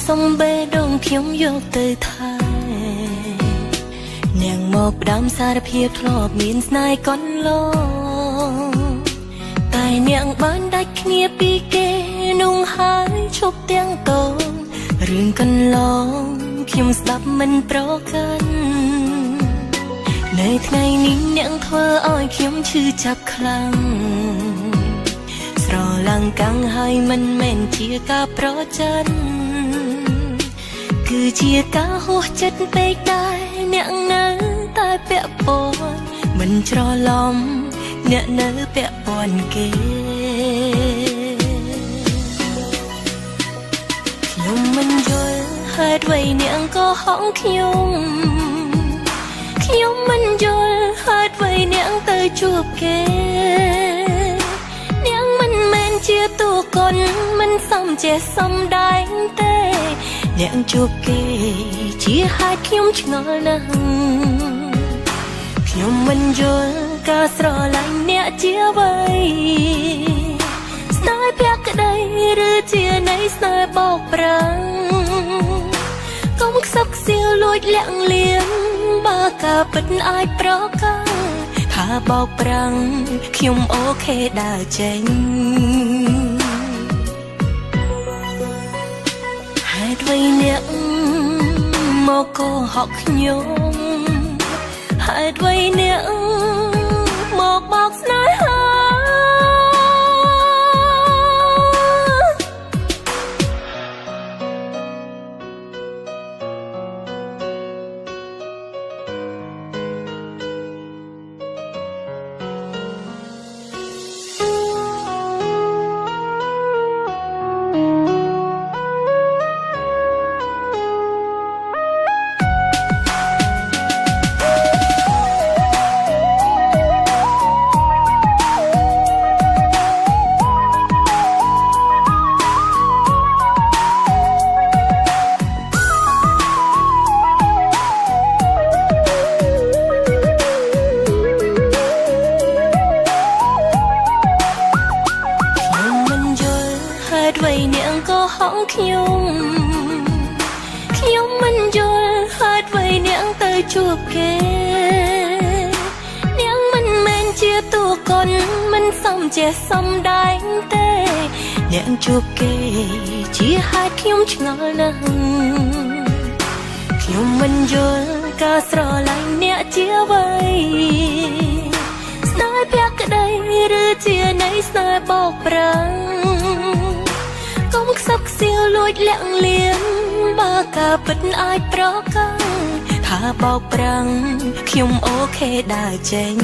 សុំបេះដូងខ្ញុំយកទៅថែនាងមកផ្ដាំសារភាពធ្លាប់មានស្នេហ៍កន្លងតែនាងបានដាច់គ្នាពីគេនោះហើយឈប់ទាំងតងរឿងកន្លងខ្ញុំស្ដាប់មិនប្រកាន់នៅថ្ងៃនេះនាងធ្វើឲ្យខ្ញុំឈឺចាប់ខ្លាំងស្រឡាំងកាំងហើយមិនមែនជាការប្រច័ណ្ឌគឺជាការហួសចិត្តពេកដែរអ្នកនៅតែពាក់ព័ន្ធមិនច្រឡំអ្នកនៅពាក់ព័ន្ធគេខ្ញុំមិនយល់ហេតុអ្វីនាងក៏ហងខ្ញុំមិនយល់ហេតុអ្វីនាងទៅជួបគេនាងមិនមែនជាតួកុនមិនសមចេះសំដែងទេនាងជួបគេជាហេតុខ្ញុំឆ្ងល់ណាស់ខ្ញុំមិនយល់ការស្រឡាញ់អ្នកជាអ្វីស្នេហ៍ភក្តីឬជានៃស្នេហ៍បោកប្រាំងកុំខ្សឹបខ្សៀវលួចលាក់លៀមបើការពិតអាចប្រកាន់ថាបោកប្រាំងខ្ញុំអូខេដើរចេញហេតុអ្វីអ្នកមកកុហកខ្ញុំហេតុអ្វីអ្នកមកបោកស្នេហាអ្វីនាងក៏ហងខ្ញុំមិនយល់ហេតុអ្វីនាងទៅជួបគេនាងមិនមែនជាតួកុនមិនសមចេះសំដែងទេនាងជួបគេជាហេតុខ្ញុំឆ្ងល់ណាស់ខ្ញុំមិនយល់ការស្រឡាញ់អ្នកជាអ្វីស្នេហ៍ភក្តីឬជានៃស្នេហ៍បោកប្រាំងកុំខ្សឹបខ្សៀវលួចលាក់លៀមបើការពិតអាចប្រកាន់ថាបោកប្រាំងខ្ញុំអូខេដើរចេញ